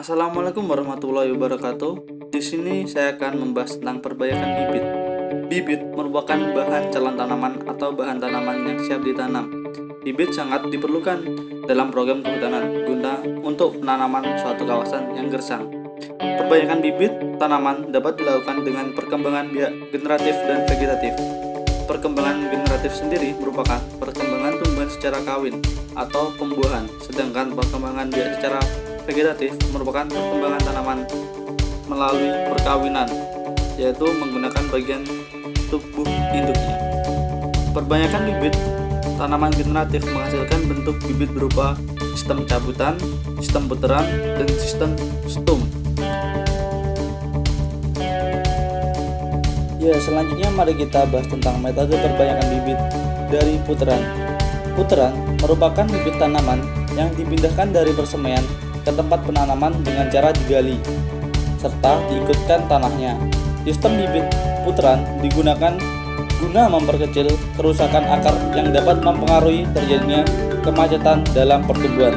Assalamualaikum warahmatullahi wabarakatuh. Di sini saya akan membahas tentang perbayakan bibit. Bibit merupakan bahan calon tanaman atau bahan tanaman yang siap ditanam. Bibit sangat diperlukan dalam program kehutanan guna untuk penanaman suatu kawasan yang gersang. Perbayakan bibit tanaman dapat dilakukan dengan perkembangan biak generatif dan vegetatif. Perkembangan generatif sendiri merupakan perkembangan tumbuhan secara kawin atau pembuahan, sedangkan perkembangan biak secara vegetatif merupakan perkembangan tanaman melalui perkawinan, yaitu menggunakan bagian tubuh induknya. Perbanyakan bibit tanaman generatif menghasilkan bentuk bibit berupa sistem cabutan, sistem puteran, dan sistem stum. Ya, selanjutnya mari kita bahas tentang metode perbanyakan bibit dari puteran. Puteran merupakan bibit tanaman yang dipindahkan dari persemaian ke tempat penanaman dengan cara digali serta diikutkan tanahnya. Sistem bibit puteran digunakan guna memperkecil kerusakan akar yang dapat mempengaruhi terjadinya kemacetan dalam pertumbuhan.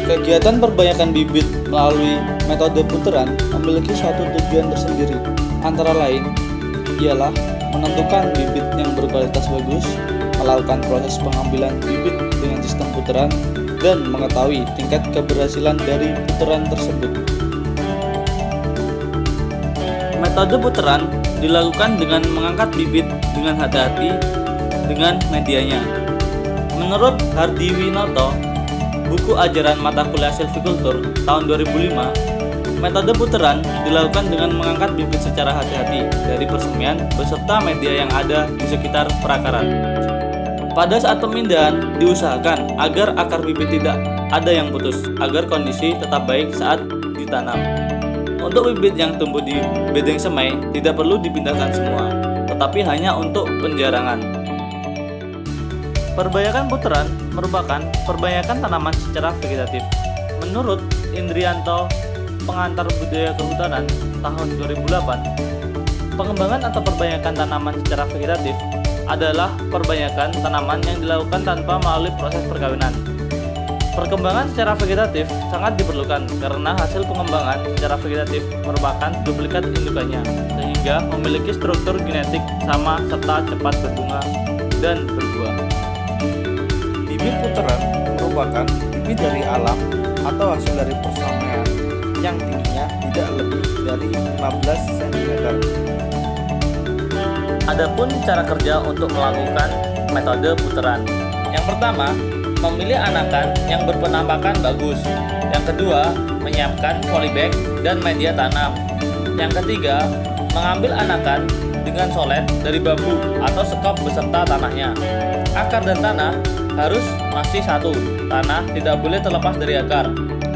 Kegiatan perbanyakan bibit melalui metode puteran memiliki suatu tujuan tersendiri, antara lain ialah menentukan bibit yang berkualitas bagus, melakukan proses pengambilan bibit dengan sistem puteran, dan mengetahui tingkat keberhasilan dari puteran tersebut. Metode puteran dilakukan dengan mengangkat bibit dengan hati-hati dengan medianya. Menurut Hardi Winoto, buku ajaran mata kuliah silvicultur tahun 2005, metode puteran dilakukan dengan mengangkat bibit secara hati-hati dari persemian beserta media yang ada di sekitar perakaran. Pada saat pemindahan, diusahakan agar akar bibit tidak ada yang putus, agar kondisi tetap baik saat ditanam. Untuk bibit yang tumbuh di bedeng semai, tidak perlu dipindahkan semua, tetapi hanya untuk penjarangan. Perbayakan puteran merupakan perbayakan tanaman secara vegetatif. Menurut Indrianto, pengantar budaya kehutanan tahun 2008, pengembangan atau perbayakan tanaman secara vegetatif adalah perbanyakan tanaman yang dilakukan tanpa melalui proses perkawinan. Perkembangan secara vegetatif sangat diperlukan karena hasil pengembangan secara vegetatif merupakan duplikat indukannya, sehingga memiliki struktur genetik sama serta cepat berbunga dan berbuah. Bibit puteran merupakan bibit dari alam atau hasil dari persamaian yang tingginya tidak lebih dari 15 cm. Adapun cara kerja untuk melakukan metode puteran. Yang pertama, memilih anakan yang berpenampakan bagus. Yang kedua, menyiapkan polybag dan media tanam. Yang ketiga, mengambil anakan dengan solet dari bambu atau sekop beserta tanahnya. Akar dan tanah harus masih satu. Tanah tidak boleh terlepas dari akar.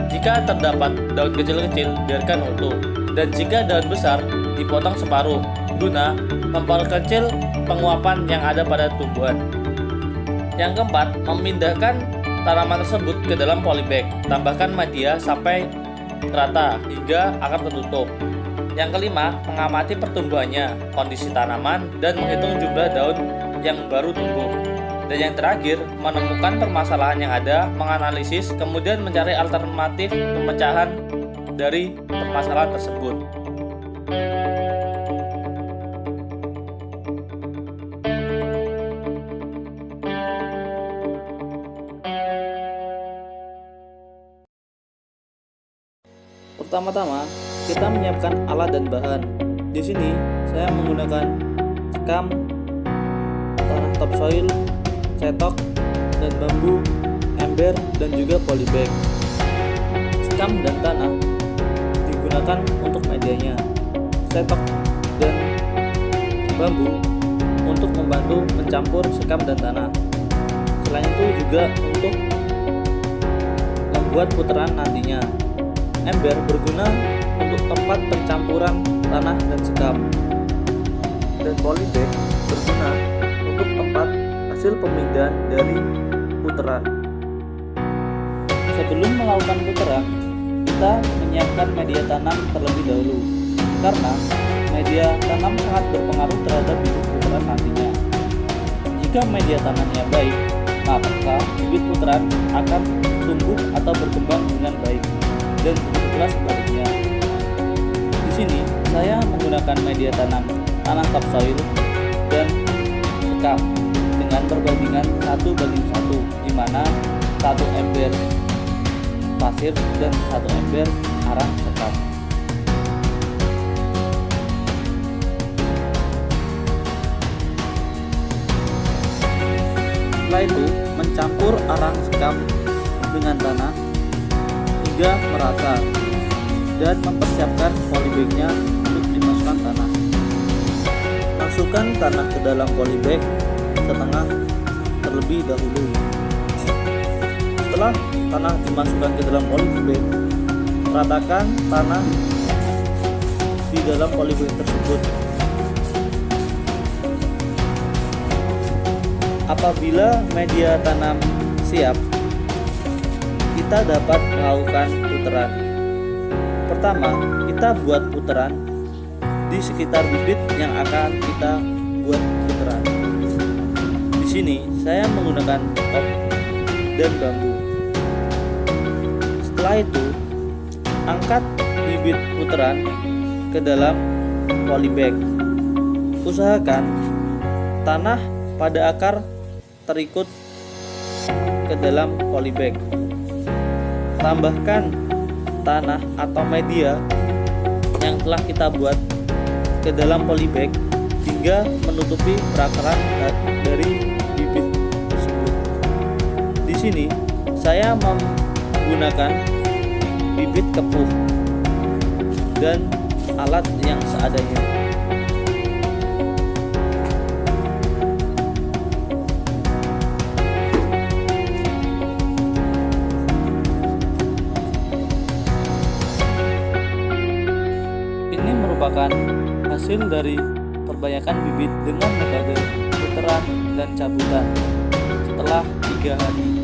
Jika terdapat daun kecil-kecil, biarkan utuh. Dan jika daun besar, dipotong separuh guna memperkecil penguapan yang ada pada tumbuhan. Yang keempat, memindahkan tanaman tersebut ke dalam polybag. Tambahkan media sampai rata hingga akar tertutup. Yang kelima, mengamati pertumbuhannya, kondisi tanaman, dan menghitung jumlah daun yang baru tumbuh. Dan yang terakhir, menemukan permasalahan yang ada, menganalisis, kemudian mencari alternatif pemecahan dari permasalahan tersebut. Pertama-tama, kita menyiapkan alat dan bahan. Di sini, saya menggunakan sekam, tanah topsoil, cetok, dan bambu, ember, dan juga polybag. Sekam dan tanah digunakan untuk medianya, cetok dan bambu untuk membantu mencampur sekam dan tanah. Selain itu juga untuk membuat puteran nantinya. Ember berguna untuk tempat pencampuran tanah dan sekam, dan polybag berguna untuk tempat hasil pemindahan dari puteran. Sebelum melakukan puteran, kita menyiapkan media tanam terlebih dahulu, karena media tanam sangat berpengaruh terhadap bibit puteran nantinya. Jika media tanamnya baik, maka bibit putaran akan tumbuh atau berkembang dengan baik, dan begitulah sebaliknya. Di sini saya menggunakan media tanam topsoil dan sekam dengan perbandingan 1:1, di mana 1 ember pasir dan 1 ember arang sekam. Setelah itu, mencampur arang sekam dengan tanah hingga merata dan mempersiapkan polybag-nya untuk dimasukkan tanah. Masukkan tanah ke dalam polybag setengah terlebih dahulu. Setelah tanah dimasukkan ke dalam polybag, ratakan tanah di dalam polybag tersebut. Apabila media tanam siap, kita dapat melakukan putaran. Pertama, kita buat putaran di sekitar bibit yang akan kita buat putaran. Di sini saya menggunakan top dan bambu. Setelah itu, angkat bibit putaran ke dalam polybag. Usahakan tanah pada akar terikut ke dalam polybag. Tambahkan tanah atau media yang telah kita buat ke dalam polybag hingga menutupi perakaran dari bibit tersebut. Di sini saya menggunakan bibit kepuh dan alat yang seadanya. Ini merupakan hasil dari perbanyakan bibit dengan metode putaran dan cabutan setelah 3 hari.